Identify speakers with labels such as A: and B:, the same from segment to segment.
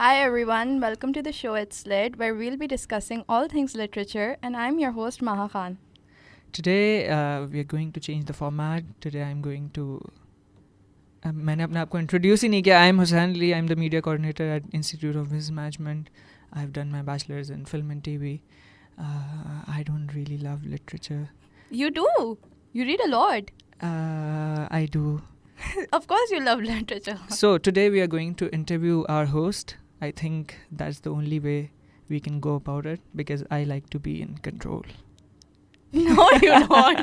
A: Hi everyone, welcome to the show It's Lit, where we'll be discussing all things literature, and I'm your host Maha Khan.
B: Today we are going to change the format. Today I'm going to मैंने अपने आप को introduce ही नहीं किया. I'm Hussain Ali. I'm the media coordinator at Institute of Business Management. I've done my bachelor's in film and TV. I don't really love literature.
A: You do? You read a lot.
B: I do.
A: Of course you love literature.
B: So today we are going to interview our host. I think that's the only way we can go about it because I like to be in control.
A: No, you don't.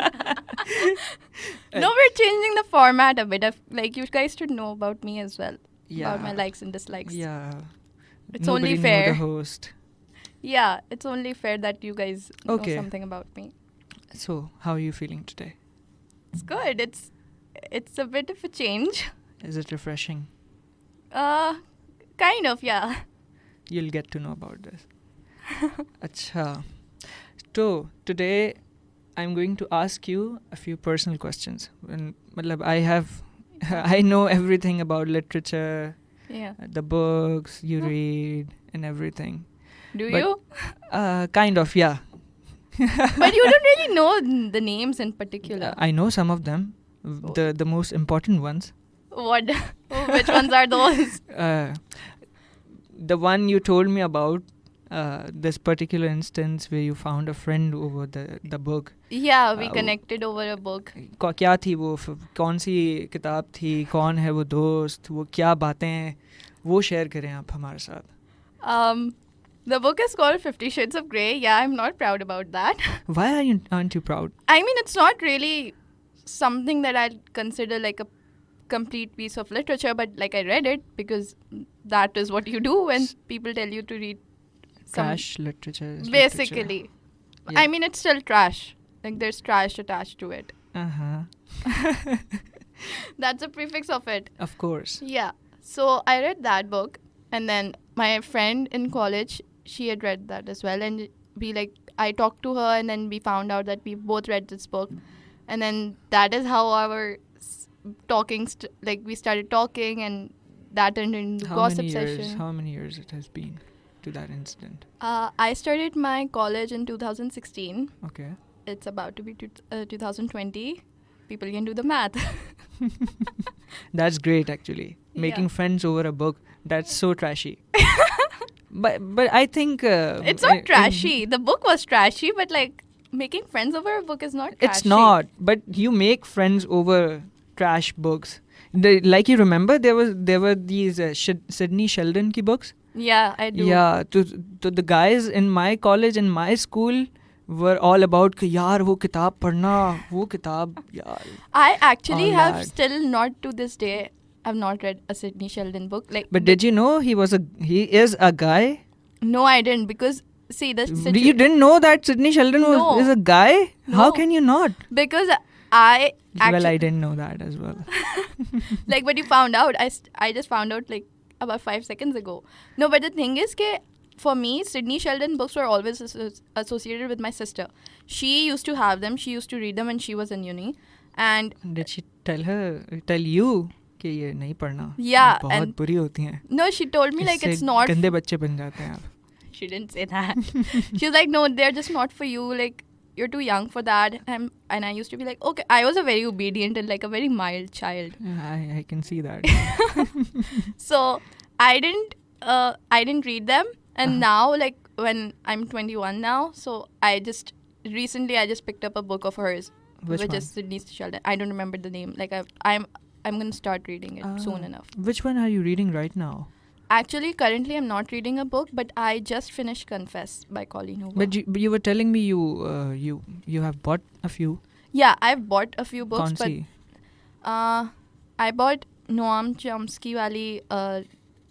A: No, we're changing the format a bit. Like, you guys should know about me as well.
B: Yeah.
A: About my likes and dislikes.
B: Yeah.
A: It's
B: Nobody
A: only fair.
B: Knew the host.
A: Yeah, it's only fair that you guys know
B: Okay.
A: something about me.
B: So, how are you feeling today?
A: It's good. It's a bit of a change.
B: Is it refreshing?
A: Kind of, yeah.
B: You'll get to know about this. Acha. So, today I'm going to ask you a few personal questions. I know everything about literature,
A: Yeah.
B: the books you read and everything.
A: Do
B: But-
A: you?
B: Kind of, yeah.
A: But you don't really know the names in particular.
B: I know some of them, the most important ones.
A: What? Which ones are those?
B: The one you told me about, this particular instance where you found a friend over the book.
A: Yeah, we connected over a book.
B: क्या थी वो कौन सी किताब थी कौन है वो दोस्त वो क्या बातें हैं वो शेयर करें आप हमारे साथ.
A: The book is called 50 Shades of Grey. Yeah, I'm not proud about that.
B: Why aren't you proud?
A: I mean, it's not really something that I'd consider like a complete piece of literature, but like I read it because that is what you do when people tell you to read some
B: Trash literature is
A: basically.
B: literature. Yeah.
A: I mean, it's still trash. Like, there's trash attached to it.
B: Uh-huh.
A: That's a prefix of it.
B: Of course.
A: Yeah. So I read that book, and then my friend in college, she had read that as well, and I talked to her, and then we found out that we both read this book, and then that is how our talking, we started talking, and that turned into gossip session.
B: How many years it has been to that incident?
A: I started my college in 2016.
B: Okay.
A: It's about to be 2020. People can do the math.
B: That's great, actually. Making
A: Yeah.
B: friends over a book, that's so trashy. But I think
A: It's not trashy. The book was trashy, but like making friends over a book is not trashy.
B: It's not, but you make friends over trash books. Like, you remember there were these Sidney Sheldon ki books.
A: Yeah, I do.
B: Yeah, to the guys in my college in my school were all about कि यार वो किताब पढ़ना वो किताब यार.
A: I actually
B: all
A: have
B: that.
A: still not to this day. I've not read a Sidney Sheldon book.
B: But did you know he is a guy?
A: No, I didn't, because see the
B: You didn't know that Sidney Sheldon
A: No.
B: is a guy? How
A: No.
B: can you not?
A: because I actually
B: Well, I didn't know that as well.
A: like, but you found out. I just found out like about 5 seconds ago. No, but the thing is that for me, Sidney Sheldon books were always associated with my sister. She used to have them. She used to read them when she was in uni. And
B: Did she tell you कि ये नहीं पढ़ना?
A: Yeah,
B: बहुत
A: and-
B: बुरी होती हैं.
A: no, she told me like
B: इससे
A: it's not.
B: गंदे बच्चे बन जाते हैं आप.
A: She didn't say that. She was like, no, they're just not for you. Like, you're too young for that. And I used to be like, okay. I was a very obedient and like a very mild child.
B: I can see that.
A: So I didn't read them. And now, like, when I'm 21 now, so recently I just picked up a book of hers,
B: Which one?
A: is Sidney Sheldon. I don't remember the name. Like, I'm going to start reading it soon enough.
B: Which one are you reading right now?
A: Actually, currently I'm not reading a book, but I just finished Confess by Colleen Hoover.
B: But you were telling me you have bought a few.
A: Yeah, I've bought a few books,
B: कौन सी?
A: but I bought Noam Chomsky wali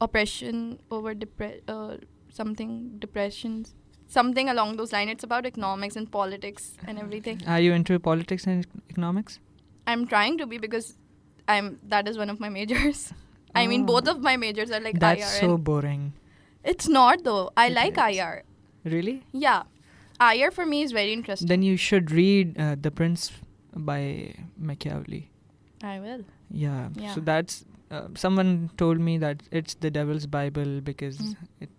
A: Oppression over Depressions, something along those lines. It's about economics and politics and everything.
B: Are you into politics and economics?
A: I'm trying to be because that is one of my majors. I mean,
B: Oh.
A: both of my majors are like
B: That's
A: IR.
B: so
A: and
B: boring.
A: it's not though. I
B: It
A: like
B: is.
A: IR.
B: Really?
A: Yeah. IR for me is very interesting.
B: Then you should read The Prince by Machiavelli.
A: I will.
B: Yeah.
A: Yeah.
B: So that's someone told me that it's the devil's Bible because it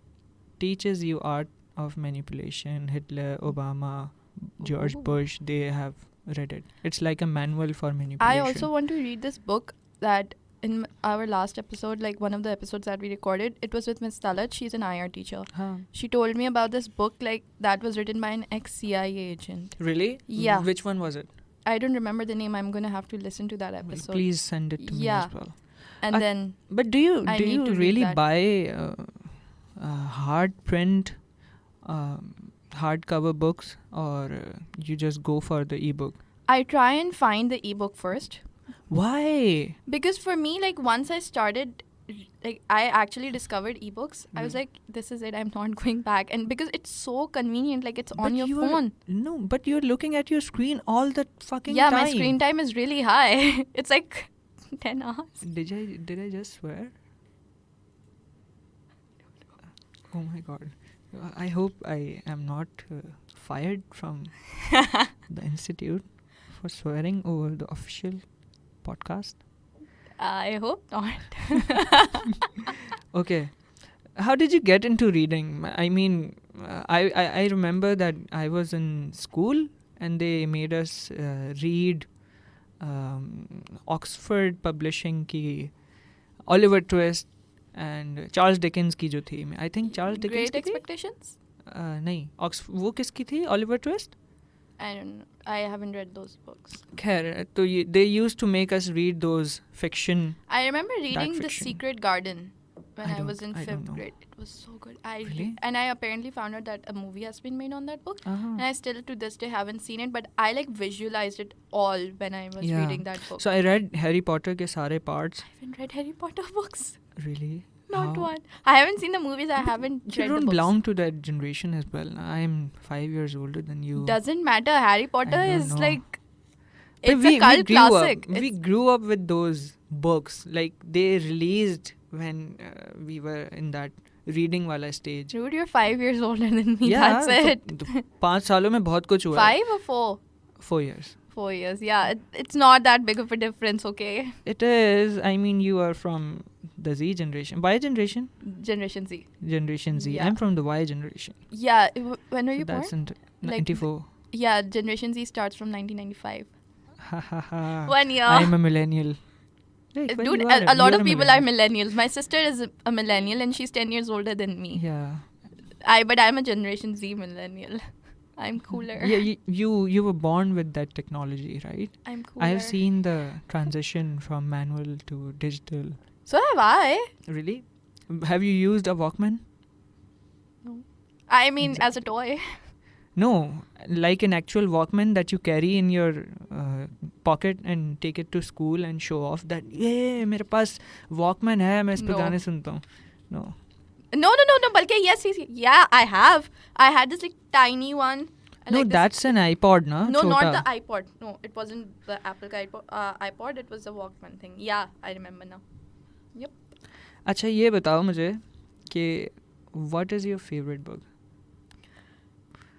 B: teaches you art of manipulation. Hitler, Obama, George Bush, they have read it. It's like a manual for manipulation.
A: I also want to read this book that in our last episode, like one of the episodes that we recorded, it was with Miss Talat. She's an IR teacher. She told me about this book like that was written by an ex-CIA agent.
B: Really?
A: Yeah.
B: Which one was it?
A: I don't remember the name. I'm going to have to listen to that episode.
B: Well, please send it to me as well.
A: And then...
B: But do you really buy hard print, hardcover books, or you just go for the ebook?
A: I try and find the ebook first.
B: Why?
A: Because for me, like once I started, like I actually discovered ebooks, I was like, this is it, I'm not going back. And because it's so convenient, like it's on your phone.
B: No, but you're looking at your screen all the fucking time.
A: Yeah, my screen time is really high. It's like 10 hours.
B: Did I just swear? Oh my god. I hope I am not fired from the institute for swearing over the official podcast.
A: I hope not.
B: Okay. How did you get into reading? I mean, I remember that I was in school and they made us read Oxford Publishing ki Oliver Twist and Charles Dickens की जो थी, I think Charles Dickens
A: Great Expectations?
B: नहीं, वो किसकी थी? Oliver Twist?
A: I don't know. I haven't read those books.
B: खैर, तो they used to make us read those fiction.
A: I remember reading The Secret Garden when I was in
B: I
A: 5th grade. It was so good.
B: Really?
A: And I apparently found out that a movie has been made on that book. And I still to this day haven't seen it, but I like visualized it all when I was reading that book.
B: So I read Harry Potter के सारे parts.
A: I haven't read Harry Potter books.
B: Really?
A: Not one. I haven't seen the movies. I haven't read the books.
B: You don't belong to that generation as well. I am 5 years older than you.
A: Doesn't matter. Harry Potter is like...
B: But
A: it's a cult classic.
B: We grew up with those books. Like they released when we were in that reading wala stage.
A: Dude, you're 5 years older than me.
B: Yeah,
A: that's it.
B: 5 सालों में बहुत कुछ हुआ.
A: 5 or 4?
B: 4 years.
A: 4 years, yeah. It's not that big of a difference, okay?
B: It is. I mean, you are from the Z generation. Y generation?
A: Generation Z.
B: Generation Z.
A: Yeah.
B: I'm from the Y generation.
A: Yeah. When were you born?
B: That's in 94.
A: Yeah, Generation Z starts from 1995.
B: Ha ha ha.
A: 1 year.
B: I'm a millennial.
A: Dude, a lot of people are millennials. My sister is a millennial and she's 10 years older than me.
B: Yeah.
A: But I'm a Generation Z millennial. I'm cooler.
B: Yeah, you were born with that technology, right?
A: I'm cooler.
B: I have seen the transition from manual to digital.
A: So have I.
B: Really? Have you used a Walkman?
A: No. I mean, as a toy.
B: No, like an actual Walkman that you carry in your pocket and take it to school and show off that, yeah, मेरे पास Walkman है, मैं इस पे गाने सुनता हूँ. No.
A: No. Balki, yes. Yeah, I have. I had this like tiny one.
B: No,
A: like
B: that's an iPod, no?
A: No,
B: Chota.
A: not the iPod. No, it wasn't the Apple iPod. It was the Walkman thing. Yeah, I remember now. Yep.
B: अच्छा, ये बताओ मुझे कि what is your favorite book?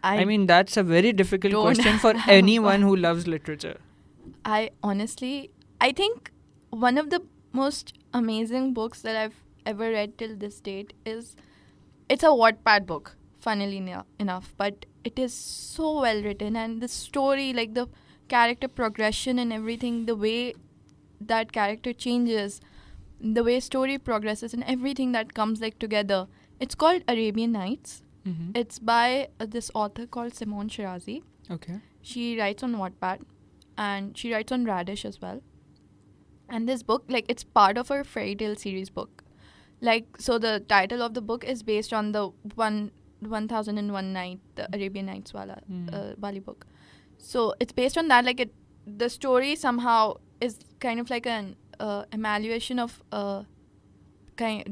B: I mean, that's a very difficult question for anyone who loves literature. I
A: think one of the most amazing books that I've ever read till this date is, it's a Wattpad book, funnily enough, but it is so well written, and the story, like the character progression and everything, the way that character changes, the way story progresses and everything that comes like together. It's called Arabian Nights.
B: Mm-hmm.
A: It's by this author called Simone Shirazi.
B: Okay.
A: She writes on Wattpad and she writes on Radish as well. And this book, like, it's part of her fairy tale series book. Like, so the title of the book is based on the 1001 Night, the Arabian Nights Wali book. So it's based on that. Like, the story somehow is kind of like an evaluation of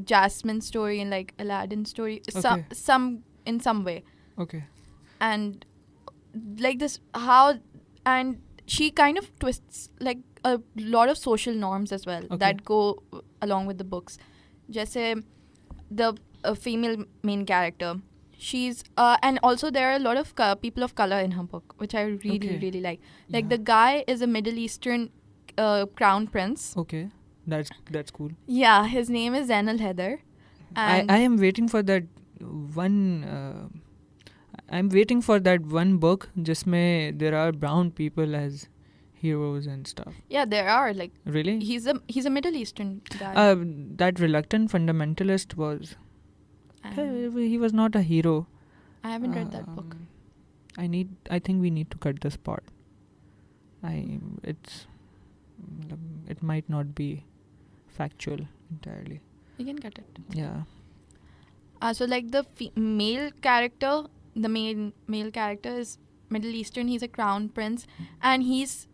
A: Jasmine's story and like Aladdin's story.
B: Okay.
A: In some way.
B: Okay.
A: And like this, and she kind of twists like a lot of social norms as well that go along with the books. Jaise the female main character, she's and also there are a lot of people of color in her book, which I really like. Like the guy is a Middle Eastern crown prince.
B: Okay. That's cool.
A: Yeah, his name is Zain al-Haidar. And
B: I am waiting for that one. I'm waiting for that one book. Jisme there are brown people as heroes and stuff.
A: yeah, there are like
B: Really?
A: he's a Middle Eastern guy.
B: That reluctant fundamentalist was. He was not a hero.
A: I haven't read that book.
B: I think we need to cut this part. It might not be factual entirely.
A: You can cut it.
B: Yeah.
A: So like the male character, the main male character is Middle Eastern. He's a crown prince, and he's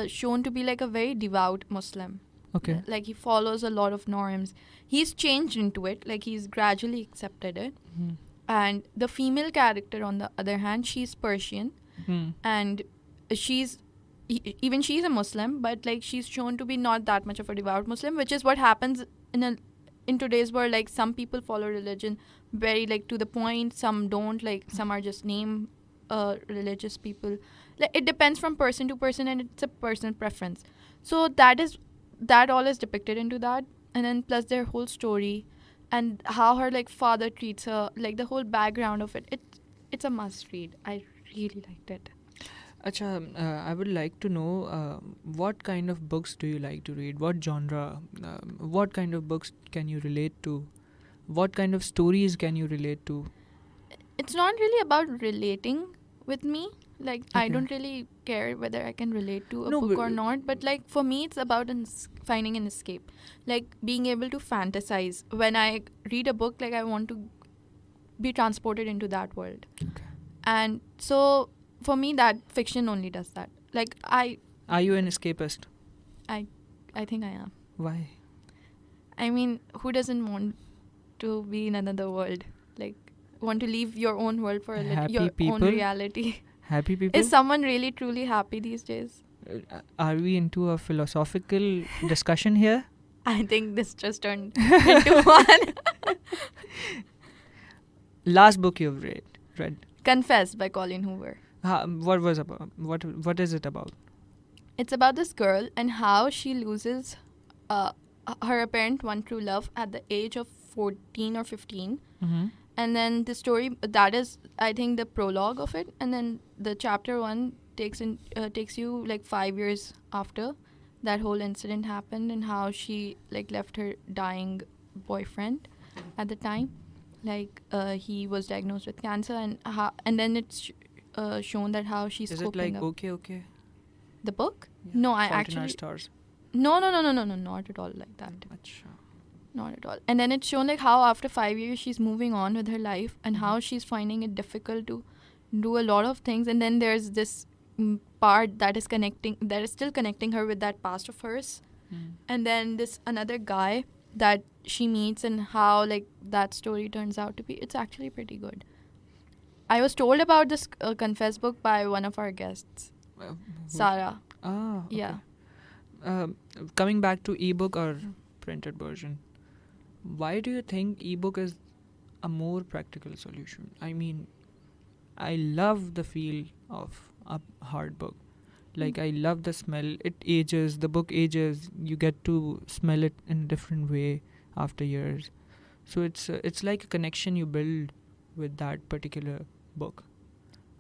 A: shown to be like a very devout Muslim.
B: Okay.
A: Like he follows a lot of norms. He's changed into it. Like he's gradually accepted it.
B: Hmm.
A: And the female character, on the other hand, she's Persian, and she's a Muslim, but like she's shown to be not that much of a devout Muslim, which is what happens in today's world. Like some people follow religion very like to the point, some don't. Like some are just religious people. Like it depends from person to person, and it's a personal preference. So that all is depicted into that, and then plus their whole story and how her like father treats her, like the whole background of it. It's a must read. I really liked it.
B: Acha, I would like to know what kind of books do you like to read? What genre? What kind of books can you relate to? What kind of stories can you relate to?
A: It's not really about relating with me. Like I
B: Okay.
A: don't really care whether I can relate to a
B: No,
A: book
B: but-
A: or not. But like for me, it's about finding an escape. Like being able to fantasize. When I read a book, like I want to be transported into that world.
B: Okay.
A: And so for me, that fiction only does that. Like
B: Are you an escapist?
A: I think I am.
B: Why?
A: I mean, who doesn't want to be in another world? Like want to leave your own world for
B: Happy
A: your own
B: people?
A: reality.
B: Happy people?
A: Is someone really truly happy these days?
B: Are we into a philosophical discussion here?
A: I think this just turned into one.
B: Last book you've read.
A: Confess by Colleen Hoover.
B: What was about? What is it about?
A: It's about this girl and how she loses her apparent one true love at the age of 14 or 15.
B: Mm-hmm.
A: And then the story, that is, I think, the prologue of it. And then the chapter 1 takes you like 5 years after that whole incident happened, and how she like left her dying boyfriend at the time. Like he was diagnosed with cancer, and then it's shown that how she's
B: Is it
A: coping
B: like
A: up.
B: okay?
A: The book?
B: Yeah.
A: No, I
B: Fault in Our
A: actually...
B: Stars.
A: No, not at all like that.
B: Acha.
A: Not at all. And then it's shown like how after 5 years she's moving on with her life, and how she's finding it difficult to do a lot of things. And then there's this part that is still connecting her with that past of hers. And then this another guy that she meets, and how like that story turns out to be. It's actually pretty good. I was told about this Confess book by one of our guests, Sarah.
B: Ah, okay.
A: Yeah.
B: Coming back to ebook or printed version, why do you think ebook is a more practical solution? I mean, I love the feel of a hard book. Like I love the smell. It ages. The book ages. You get to smell it in a different way after years. So it's like a connection you build with that particular book.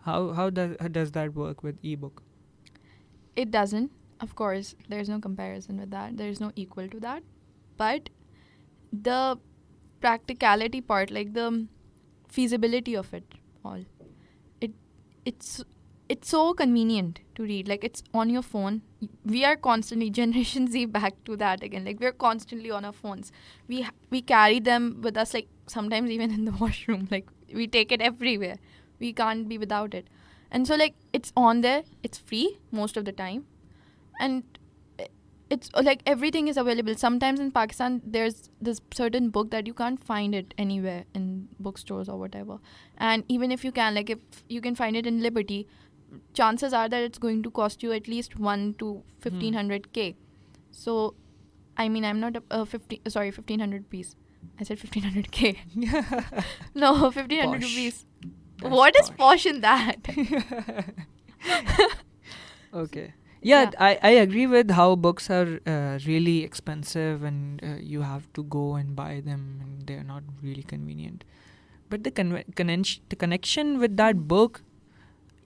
B: How does that work with ebook?
A: It doesn't. Of course, there's no comparison with that. There's no equal to that. But the practicality part, like the feasibility of it all, it's so convenient to read. Like it's on your phone. We are constantly, Generation Z, back to that again. Like we're constantly on our phones. We carry them with us, like sometimes even in the washroom. Like we take it everywhere. We can't be without it. And so like it's on there. It's free most of the time. And it's like everything is available. Sometimes in Pakistan, there's this certain book that you can't find it anywhere in bookstores or whatever. And even if you can, like if you can find it in Liberty, chances are that it's going to cost you at least 1 to 1500 K. So, I mean, I'm not 1500 rupees. I said 1500 K. No, 1500
B: Posh.
A: rupees.
B: That's
A: What is posh in that?
B: Okay. Yeah, I agree with how books are really expensive and you have to go and buy them and they're not really convenient. But the connection with that book,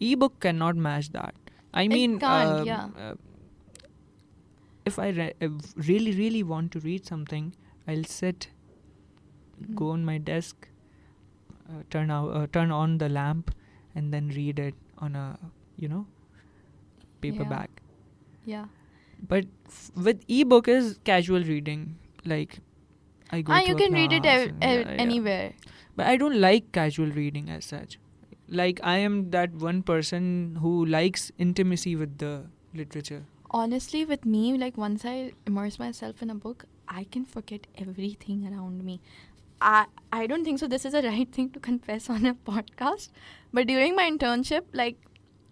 B: ebook cannot match that. I mean,
A: It can't, yeah.
B: If I really want to read something, I'll sit, go on my desk, turn on the lamp, and then read it on a paperback.
A: Yeah.
B: But with ebook is casual reading. Like I go to
A: You
B: a
A: can read it
B: class and
A: anywhere.
B: But I don't like casual reading as such. Like I am that one person who likes intimacy with the literature.
A: Honestly, with me, like once I immerse myself in a book, I can forget everything around me. I don't think so. This is a right thing to confess on a podcast. But during my internship, like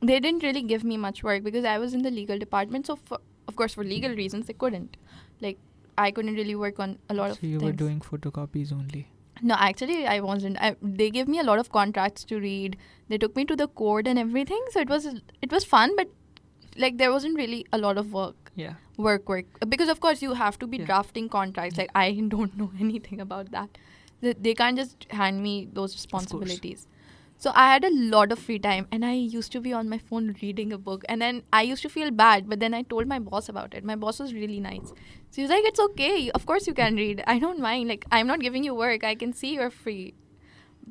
A: they didn't really give me much work because I was in the legal department. So of course, for legal reasons, they couldn't. Like I couldn't really work on a lot of
B: So you
A: things.
B: were doing photocopies only.
A: No, actually, I wasn't. They gave me a lot of contracts to read. They took me to the court and everything. So it was fun, but like there wasn't really a lot of work.
B: Yeah.
A: Work. Because of course you have to be
B: Yeah.
A: drafting contracts. Like I don't know anything about that. They can't just hand me those responsibilities. So I had a lot of free time and I used to be on my phone reading a book. And then I used to feel bad, but then I told my boss about it. My boss was really nice. So he was like, it's okay. Of course you can read. I don't mind. Like, I'm not giving you work. I can see you're free.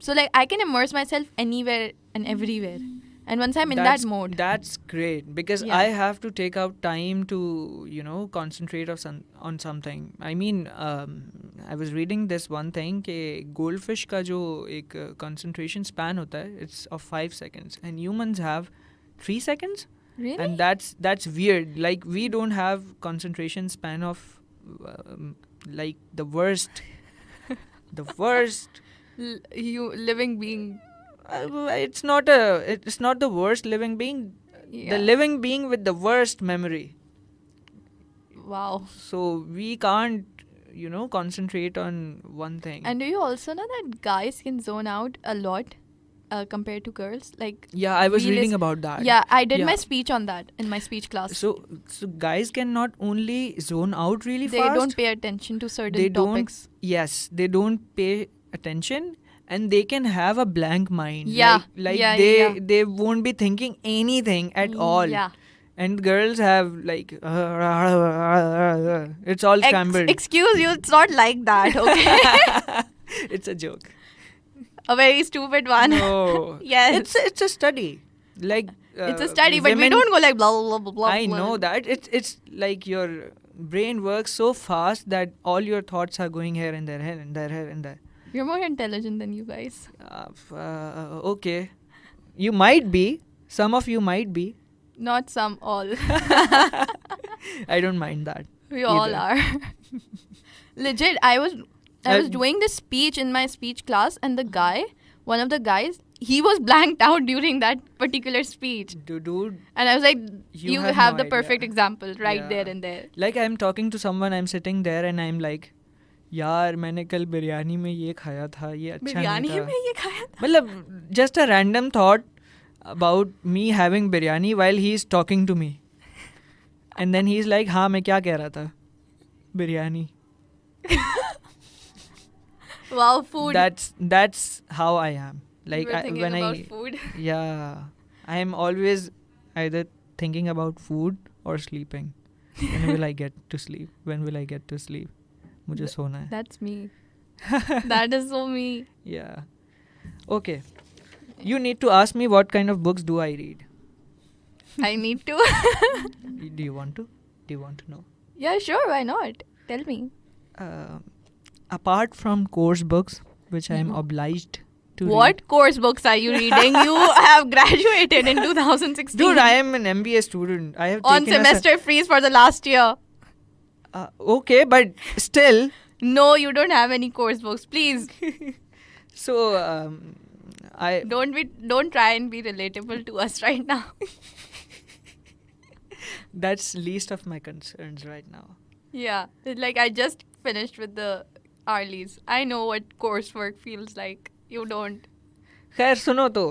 A: So, like, I can immerse myself anywhere and everywhere. And once I'm in that mode.
B: That's great because
A: Yeah.
B: I have to take out time to, concentrate on something. I mean, I was reading this one thing कि goldfish का जो एक concentration span होता है, it's of 5 seconds and humans have 3 seconds.
A: Really?
B: And that's weird. Like we don't have concentration span of like the worst
A: You living being.
B: it's not the worst living being.
A: Yeah.
B: The living being with the worst memory.
A: Wow.
B: So we can't concentrate on one thing.
A: And do you also know that guys can zone out a lot compared to girls? Like,
B: yeah, I was reading about that.
A: yeah, I did my
B: Yeah.
A: speech on that in my speech class.
B: So guys can not only zone out really
A: They
B: fast.
A: don't pay attention to certain
B: They
A: topics.
B: Yes, they don't pay attention and they can have a blank mind.
A: Yeah.
B: Like
A: Yeah,
B: they
A: yeah.
B: they won't be thinking anything at all.
A: Yeah.
B: And girls have like it's all scrambled.
A: Excuse you, it's not like that, okay?
B: It's a joke.
A: A very stupid one.
B: No.
A: Yes.
B: It's a study. Like
A: It's a study, but we
B: women-
A: don't go like blah, blah, blah, blah.
B: I
A: blah.
B: know that. It's like your brain works so fast that all your thoughts are going here and there, here and there, here and there.
A: You're more intelligent than you guys.
B: Okay. You might be. Some of you might be.
A: Not some, all.
B: I don't mind that.
A: We all
B: either.
A: are. Legit, I was doing this speech in my speech class, and one of the guys, he was blanked out during that particular speech.
B: Dude,
A: And I was like,
B: You
A: you
B: have
A: have
B: no
A: the perfect
B: idea.
A: example right
B: Yeah.
A: there and there.
B: like I'm talking to someone, I'm sitting there and I'm like, यार मैंने कल बिरयानी में ये खाया था, ये अच्छा
A: बिरयानी
B: नहीं था.
A: में ये खाया था?
B: मतलब just a random thought about me having biryani while he's talking to me. And then he's like, हाँ मैं क्या कह रहा था? Biryani.
A: Wow, food.
B: That's how I am. Like
A: You were thinking
B: when
A: about
B: I
A: food.
B: yeah, I am always either thinking about food or sleeping. When will I get to sleep? When will I get to sleep? मुझे सोना है.
A: That's me. That is so me.
B: Yeah. Okay. You need to ask me what kind of books do I read.
A: I need to.
B: Do you want to? Do you want to know?
A: Yeah, sure. Why not? Tell me.
B: Apart from course books, which I am obliged to read.
A: What course books are you reading? You have graduated in 2016.
B: Dude, I am an MBA student. I have
A: on
B: taken
A: semester freeze for the last year.
B: Okay, but still.
A: No, you don't have any course books. Please
B: So, I
A: don't try and be relatable to us right now.
B: that's least of my concerns right now.
A: Yeah, like I just finished with the Arlies. I know what coursework feels like. You don't.
B: खैर सुनो तो.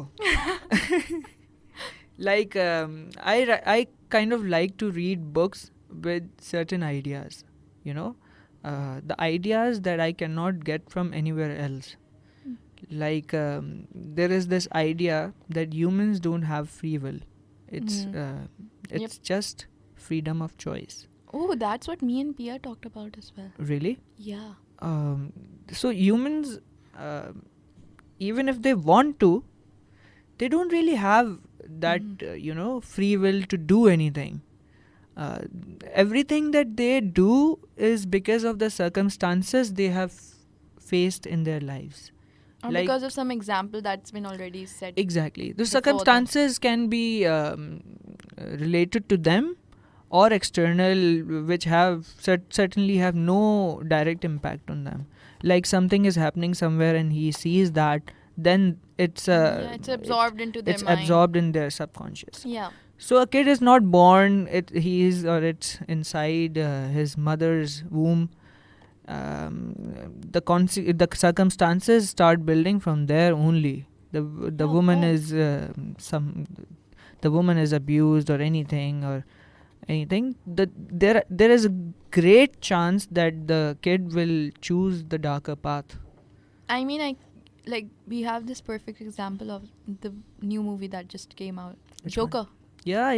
B: Like I kind of like to read books with certain ideas, you know, the ideas that I cannot get from anywhere else. Like there is this idea that humans don't have free will. It's it's just freedom of choice.
A: Oh, that's what me and Pia talked about as well.
B: Really?
A: Yeah.
B: So humans, even if they want to, they don't really have that free will to do anything. Everything that they do is because of the circumstances they have faced in their lives.
A: Or
B: Like-
A: because of some example that's been already set.
B: Exactly. The
A: before
B: circumstances can be related to them or external, which have certainly have no direct impact on them. Like something is happening somewhere and he sees that, then it's
A: it's absorbed into their
B: it's
A: mind.
B: absorbed in their subconscious.
A: Yeah.
B: So a kid is not born; it's inside his mother's womb. The circumstances start building from there only. The woman is the woman is abused or anything. There is a great chance that the kid will choose the darker path.
A: I mean, we have this perfect example of the new movie that just came out,
B: Which one?
A: Joker.
B: Yeah.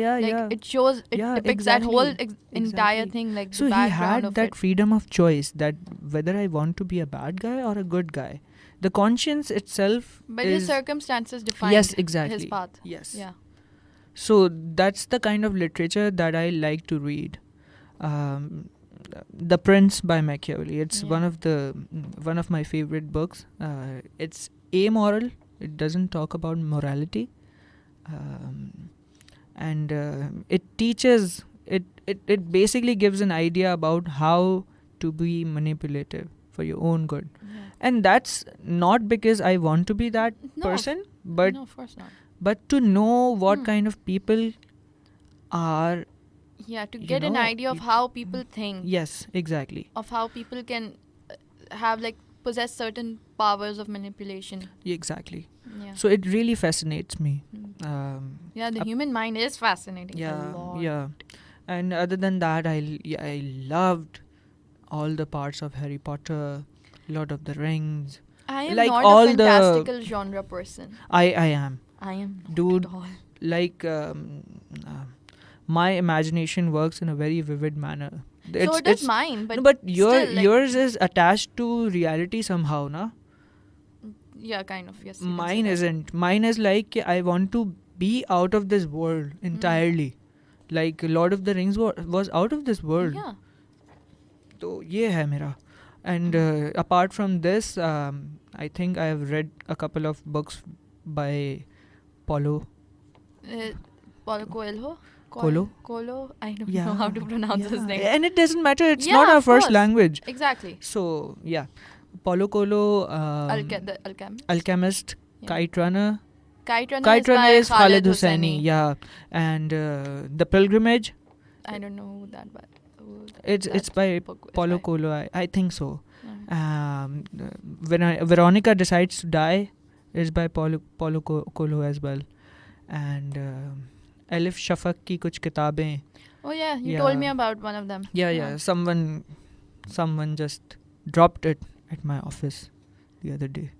A: It shows, it
B: Yeah,
A: depicts that whole
B: exactly.
A: entire
B: Exactly.
A: thing, like
B: So
A: the
B: he
A: background
B: had
A: of
B: that
A: it.
B: freedom of choice, that whether I want to be a bad guy or a good guy. The conscience itself
A: But
B: is...
A: his circumstances defined
B: Yes, exactly.
A: his path.
B: Yes.
A: Yeah.
B: So that's the kind of literature that I like to read. The Prince by Machiavelli. It's
A: Yeah.
B: one of my favorite books. It's amoral. It doesn't talk about morality. And it teaches, it basically gives an idea about how to be manipulative for your own good.
A: Yeah.
B: And that's not because I want to be that
A: No,
B: person, but
A: no, of course not.
B: but to know what
A: Hmm.
B: kind of people are.
A: Yeah, to
B: You
A: get an
B: know,
A: idea of how people think,
B: Yes, exactly.
A: of how people can have possess certain powers of manipulation.
B: Exactly.
A: Yeah.
B: So it really fascinates me.
A: Yeah, the human mind is fascinating.
B: Yeah,
A: a lot.
B: yeah. And other than that, I loved all the parts of Harry Potter, Lord of the Rings.
A: I am
B: Like
A: not
B: all
A: a
B: the-
A: fantastical genre person.
B: I am.
A: I am not
B: Dude,
A: at all.
B: Like my imagination works in a very vivid manner.
A: So does mine, but
B: no, but
A: still,
B: yours is attached to reality somehow, na?
A: yeah, kind of. Yes. you can say
B: Mine
A: that.
B: isn't. Mine is like I want to be out of this world entirely. Like Lord of the Rings was out of this world.
A: Yeah.
B: So ye hai mera. And apart from this, I think I have read a couple of books by Paulo
A: Paulo Coelho.
B: Coelho?
A: I don't know how to pronounce his name.
B: And it doesn't matter. It's
A: Yeah,
B: not our
A: of
B: first
A: course.
B: language.
A: Exactly.
B: So yeah, Paulo Coelho,
A: The Alchemist.
B: Alchemist,
A: Yeah.
B: Kite Runner.
A: Kite Runner
B: Kite Runner is
A: by
B: Khaled Hosseini. Yeah, and The Pilgrimage.
A: I don't know who that, but
B: It's by
A: book is
B: Paulo
A: by.
B: Coelho. I think so.
A: Yeah.
B: When Veronica Decides to Die is by Paulo Coelho as well. And Alif Shafak ki kuch kitabein.
A: Oh yeah, you
B: Yeah.
A: told me about one of them.
B: Yeah. Someone just dropped it at my office the other day.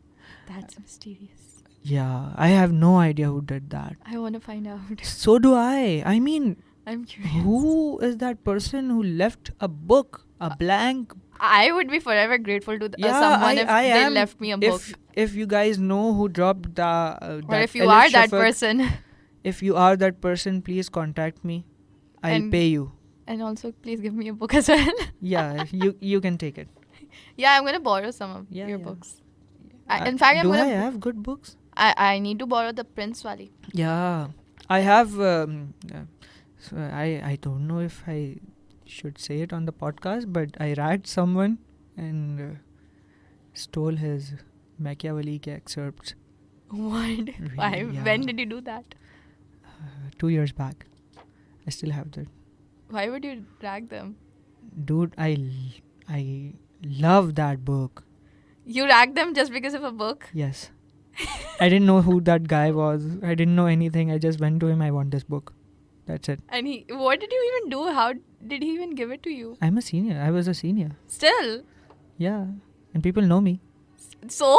A: That's mysterious.
B: Yeah, I have no idea who did that.
A: I want to find out.
B: So do I. I mean,
A: I'm curious.
B: who is that person who left a book, a blank?
A: I would be forever grateful to
B: Yeah,
A: someone if
B: I
A: they
B: am.
A: left me a book.
B: If you guys know who dropped
A: Or
B: that
A: if you
B: Alif
A: are that
B: Shafak,
A: person.
B: if you are that person, please contact me. I'll
A: And-
B: pay you.
A: And also, please give me a book as well.
B: Yeah, you can take it.
A: Yeah, I'm going to borrow some of
B: Yeah,
A: your
B: yeah.
A: books. In fact, I'm
B: do I
A: going to...
B: have good books?
A: I need to borrow the Prince Wali.
B: Yeah, I have. So I don't know if I should say it on the podcast, but I ragged someone and stole his Machiavelli excerpts
A: What? Why?
B: yeah.
A: When did you do that?
B: 2 years back. I still have that.
A: Why would you drag them?
B: Dude, I love that book.
A: You ragged them just because of a book?
B: Yes. I didn't know who that guy was. I didn't know anything. I just went to him. I want this book. That's it.
A: And what did you even do? How did he even give it to you?
B: I'm a senior. I was a senior.
A: Still.
B: Yeah. And people know me.
A: So?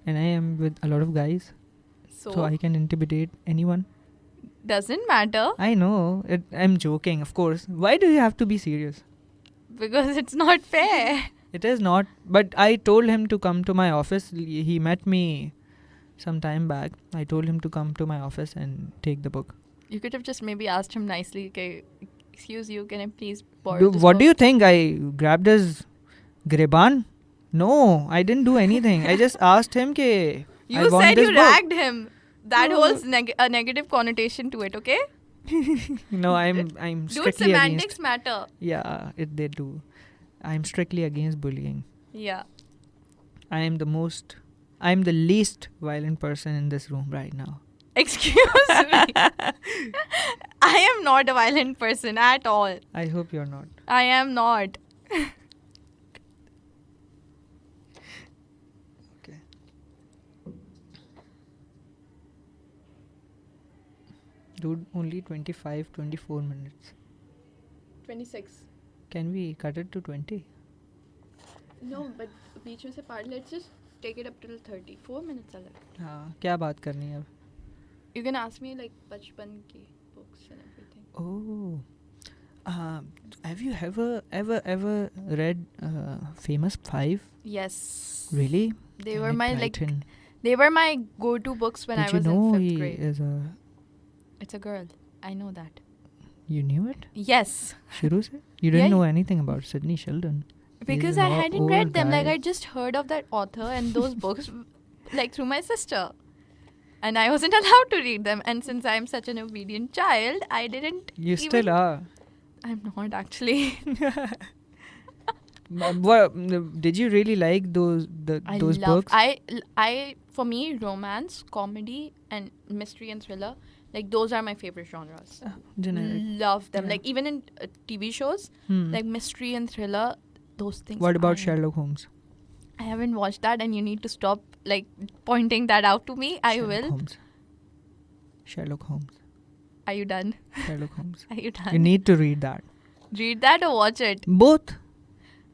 B: And I am with a lot of guys. So I can intimidate anyone.
A: Doesn't matter.
B: I know. I'm joking, of course. Why do you have to be serious?
A: Because it's not fair.
B: It is not. But I told him to come to my office. He met me some time back. I told him to come to my office and take the book.
A: You could have just maybe asked him nicely, okay, excuse you, can I please borrow this
B: What
A: book?
B: do you think? I grabbed his griban? No, I didn't do anything. I just asked him ke
A: You
B: I want
A: said
B: this
A: you
B: book.
A: ragged him. That holds a negative connotation to it, okay?
B: No, I'm
A: Dude,
B: strictly
A: semantics
B: against.
A: matter.
B: Yeah, they do. I'm strictly against bullying.
A: Yeah.
B: I'm the least violent person in this room right now.
A: Excuse me. I am not a violent person at all.
B: I hope you're not.
A: I am not.
B: Okay. Dude, only 24 minutes.
A: 26.
B: Can we cut it to 20?
A: No, but बीच में से part, let's just take it up till 30. 4 minutes are left.
B: हाँ, क्या बात करनी है अब?
A: You can ask me like बचपन की books and everything.
B: Oh. Have you ever read Famous Five?
A: Yes.
B: Really?
A: They were
B: Damn
A: my
B: it,
A: like
B: Titan.
A: they were my go-to books when
B: Did
A: I was
B: you know
A: in 5th
B: he
A: grade.
B: is a...
A: It's a girl. I know that.
B: You knew it?
A: Yes.
B: Shuru se? You didn't
A: Yeah.
B: know anything about Sydney Sheldon.
A: Because
B: He's
A: I
B: an
A: hadn't
B: old
A: read them. Like
B: guy.
A: I just heard of that author and those books like through my sister. And I wasn't allowed to read them. And since I'm such an obedient child, I didn't
B: You
A: even...
B: still are.
A: I'm not actually.
B: Did you really like those books?
A: I for me, romance, comedy, and mystery and thriller, like those are my favorite genres.
B: Generic.
A: Love them.
B: Yeah.
A: Like even in TV shows, like mystery and thriller, those things.
B: What about
A: I-
B: Sherlock Holmes?
A: I haven't watched that, and you need to stop like pointing that out to me. I will.
B: Sherlock Holmes.
A: Are you done?
B: Sherlock Holmes.
A: Are you done?
B: You need to read that.
A: Read that or watch it?
B: Both.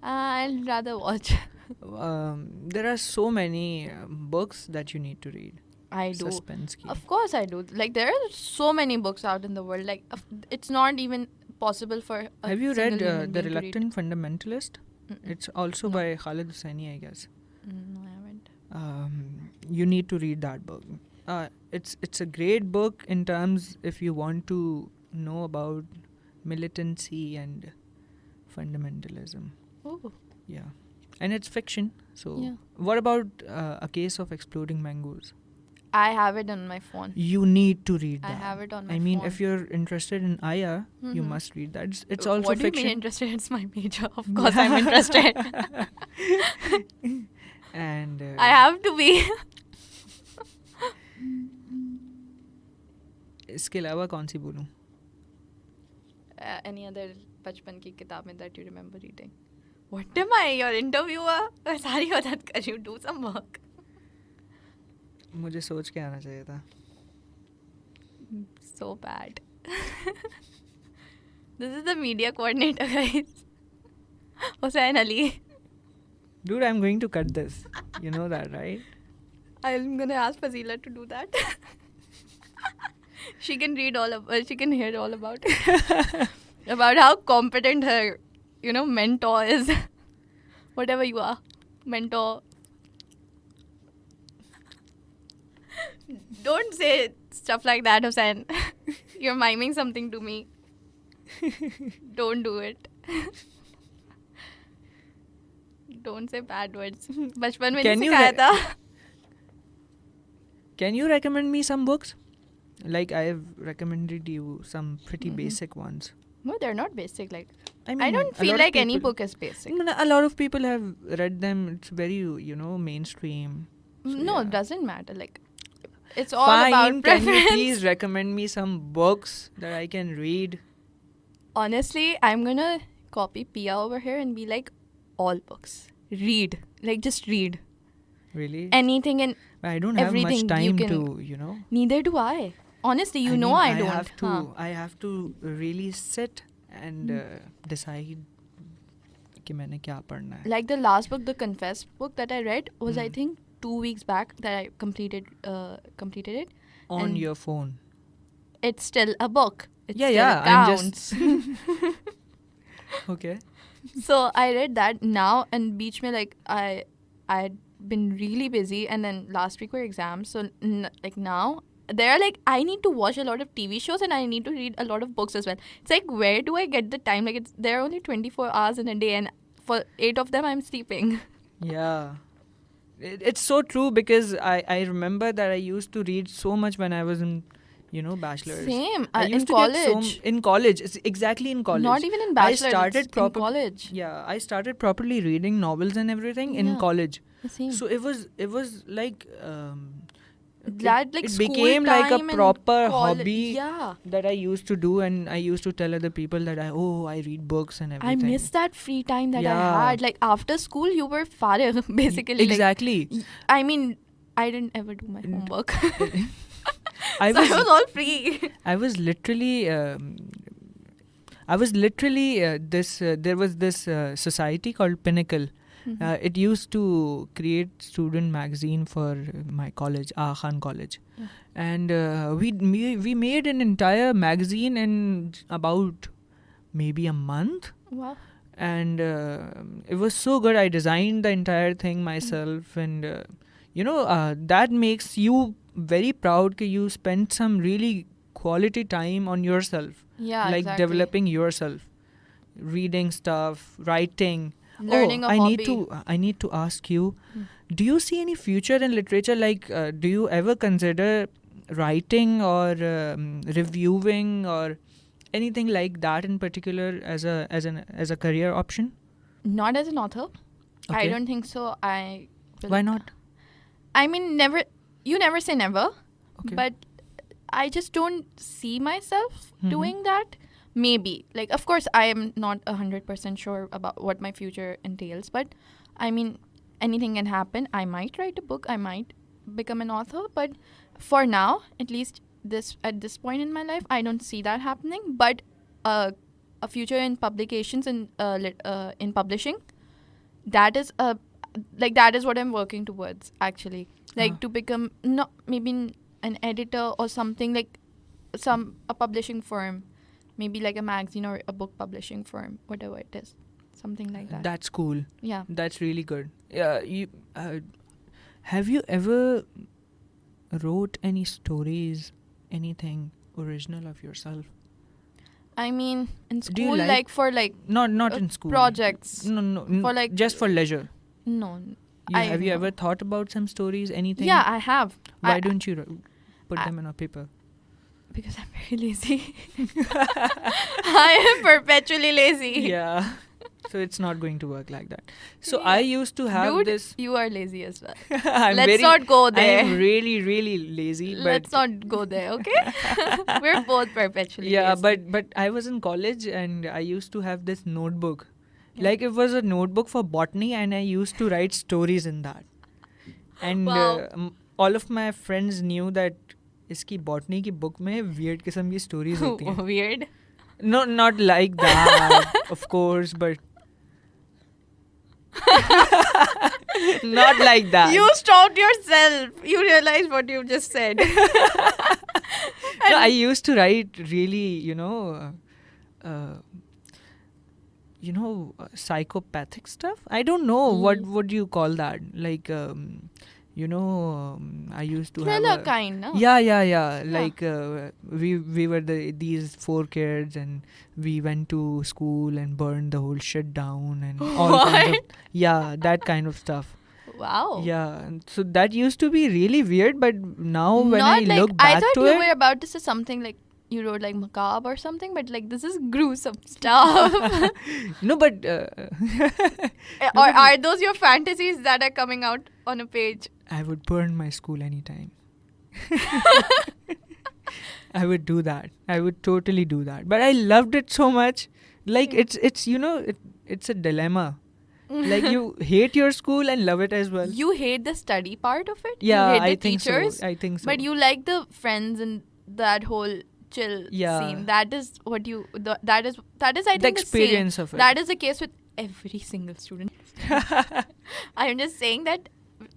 A: I'll rather watch.
B: There are so many books that you need to read.
A: I do.
B: Suspense ki.
A: Of course I do. Like there are so many books out in the world. Like it's not even possible for a
B: Have you read
A: single human
B: The
A: being to read.
B: Reluctant Fundamentalist?
A: Mm-mm.
B: It's also
A: No.
B: by Khalid Hussaini, I guess.
A: No, I haven't.
B: You need to read that book. It's a great book in terms if you want to know about militancy and fundamentalism.
A: Oh.
B: Yeah. And it's fiction. So
A: Yeah.
B: what about A Case of Exploding Mangoes?
A: I have it on my phone.
B: You need to read that.
A: I have it on my
B: I mean,
A: phone.
B: if you're interested in Aya, you
A: Mhm.
B: must read that. It's also
A: what do you
B: fiction.
A: mean interested? It's my major. Of course I'm interested.
B: And
A: I have to be.
B: इसके अलावा कौन सी बोलूं?
A: Any other बचपन की किताबें that you remember reading? What am I, your interviewer? मैं सारी मदद कर रही हूँ. Do some work.
B: मुझे सोच के आना चाहिए था.
A: So bad. This is the media coordinator, guys. Hussain Ali.
B: Dude, I'm going to cut this. You know that, right?
A: I'm gonna ask Fazila to do that. She can read she can hear all about it. About how competent her, mentor is. Whatever you are. Mentor. Don't say stuff like that, Hussain. You're miming something to me. Don't do it. Don't say bad words. बचपन में
B: Can
A: नहीं
B: you
A: सिखाया था.
B: Can you recommend me some books? Like I've recommended you some pretty
A: Mhm.
B: basic ones.
A: No, they're not basic. Like
B: I
A: I don't
B: a
A: feel
B: lot of
A: like any
B: people-
A: book is basic.
B: A lot of people have read them. It's very, mainstream. So,
A: No,
B: yeah.
A: it doesn't matter. Like it's all
B: Fine,
A: about
B: can
A: preference.
B: you please recommend me some books that I can read?
A: Honestly, I'm gonna copy Pia over here and be like, all books. Read. Like just read.
B: Really?
A: Anything and
B: I don't have much
A: everything you
B: time
A: can.
B: to, you know.
A: Neither do I. Honestly, you
B: I
A: know
B: mean,
A: I
B: I
A: don't.
B: have to. I have to really sit and decide कि मैंने क्या पढ़ना है.
A: Like the last book, the Confess book that I read was I
B: Hmm.
A: think 2 weeks back that I completed it.
B: On
A: And
B: your phone.
A: it's still a book. It
B: Yeah,
A: still
B: yeah, I'm
A: counts.
B: Okay.
A: So I read that now, and beach mein like I had been really busy, and then last week were exams. So like now there are like I need to watch a lot of TV shows and I need to read a lot of books as well. It's like where do I get the time? Like there are only 24 hours in a day, and for 8 of them I'm sleeping.
B: Yeah. It's so true because I remember that I used to read so much when I was in, you know, bachelor's.
A: Same
B: I used
A: in
B: to
A: college.
B: in college. It's exactly in college.
A: Not even in bachelor's.
B: I started
A: in college.
B: Yeah, I started properly reading novels and everything in
A: Yeah.
B: college.
A: Same.
B: So it was like
A: That like
B: it
A: school
B: became like a
A: time and
B: proper
A: coll-
B: hobby
A: Yeah.
B: that I used to do, and I used to tell other people that I read books and
A: I
B: everything.
A: miss that free time that
B: Yeah.
A: I had. Like after school, you were farigh, basically.
B: Exactly.
A: Like, I mean, I didn't ever do my homework.
B: I
A: So I was all free.
B: I was literally there was this society called Pinnacle. It used to create student magazine for my college, Maha Khan College.
A: Yeah.
B: And we made an entire magazine in about maybe a month.
A: Wow.
B: And it was so good. I designed the entire thing myself, and that makes you very proud that you spent some really quality time on yourself.
A: Yeah,
B: Like
A: exactly.
B: developing yourself, reading stuff, writing.
A: Learning a
B: I
A: hobby.
B: I need to ask you, do you see any future in literature? Like, do you ever consider writing or reviewing or anything like that in particular as a career option?
A: Not as an author. I
B: Okay.
A: don't think so.
B: Why not?
A: I mean, never. You never say never.
B: Okay.
A: But I just don't see myself
B: Mhm.
A: doing that. Maybe. Like, of course, I am not 100% sure about what my future entails. But, I mean, anything can happen. I might write a book. I might become an author. But for now, at least at this point in my life, I don't see that happening. But a future in publications and in publishing, that is what I'm working towards, actually. Like to become maybe an editor or something, like a publishing firm, maybe like a magazine or a book publishing firm, whatever it is, something like that.
B: That's cool.
A: Yeah.
B: That's really good. Yeah. Have you ever wrote any stories, anything original of yourself?
A: I mean, in
B: Do you
A: school,
B: like-
A: for
B: Not in school.
A: projects.
B: No.
A: For like
B: just for leisure.
A: No.
B: Have you ever thought about some stories? Anything?
A: Yeah, I have.
B: Why don't you put them on a paper?
A: Because I'm very lazy. I am perpetually lazy.
B: Yeah. So it's not going to work like that. So
A: Yeah.
B: I used to have
A: Dude,
B: this.
A: you are lazy as well.
B: I'm
A: Let's not go there.
B: I'm really, really lazy.
A: Let's not go there, okay? We're both perpetually
B: Yeah,
A: lazy.
B: but I was in college and I used to have this notebook. Like it was a notebook for botany, and I used to write stories in that. And
A: Wow.
B: all of my friends knew that इसकी botany की book में weird किस्म की stories होती हैं.
A: Weird.
B: No, not like that, of course, but not like that.
A: You stopped yourself. You realized what you just said.
B: No, I used to write really, psychopathic stuff. I don't know what do you call that. Like, I used to
A: Thriller
B: have
A: kind, no?
B: Yeah. Like we were these 4 kids, and we went to school and burned the whole shit down and all kinds of that kind of stuff.
A: Wow.
B: Yeah, and so that used to be really weird, but now when
A: Not
B: I
A: like,
B: look back
A: I thought
B: to
A: you
B: it,
A: were about to say something like you wrote like macabre or something, but like this is gruesome stuff.
B: no, but
A: Or are those your fantasies that are coming out on a page?
B: I would burn my school anytime. I would do that. I would totally do that. But I loved it so much. Like it's it's a dilemma. Like you hate your school and love it as well.
A: You hate the study part of it.
B: Yeah,
A: you hate
B: I
A: the
B: think
A: teachers,
B: so. I think so.
A: but you like the friends and that whole chill scene. That is what you. That is I think
B: the experience of it.
A: That is the case with every single student. I'm just saying that.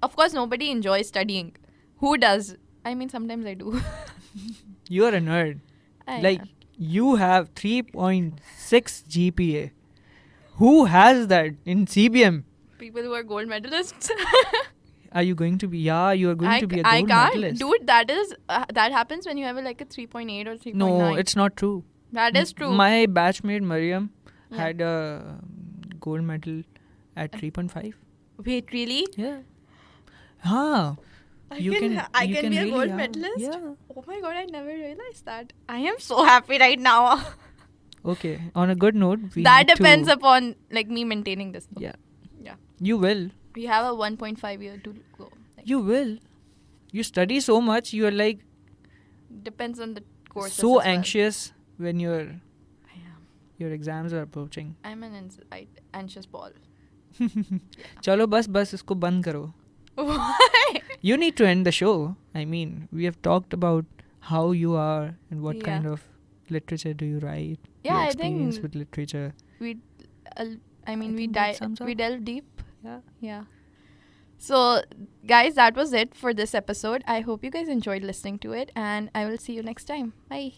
A: Of course, nobody enjoys studying. Who does? I mean, sometimes I do.
B: You are a nerd. Like you have 3.6 GPA. Who has that in CBM?
A: People who are gold medalists.
B: Are you going to be? Yeah, you are going to be a gold medalist.
A: Dude, that is that happens when you have like a 3.8 or 3.9.
B: No, it's not true.
A: That is true.
B: My batchmate Mariam had a gold medal at 3.5.
A: Wait, really?
B: Yeah. I can
A: be a
B: really
A: gold medalist?
B: Yeah.
A: Oh my god, I never realized that. I am so happy right now.
B: Okay. On a good note,
A: that depends upon like me maintaining this.
B: Yeah. You will.
A: We have a 1.5 year to go.
B: You will. You study so much. You are like.
A: Depends on the course.
B: So anxious when your exams are approaching.
A: I'm an anxious ball.
B: Chalo bas isko band karo.
A: Why?
B: You need to end the show. I mean, we have talked about how you are and what kind of literature do you write.
A: Yeah,
B: your
A: I
B: experience
A: think
B: with literature.
A: we delve deep. Yeah. So, guys, that was it for this episode. I hope you guys enjoyed listening to it, and I will see you next time. Bye.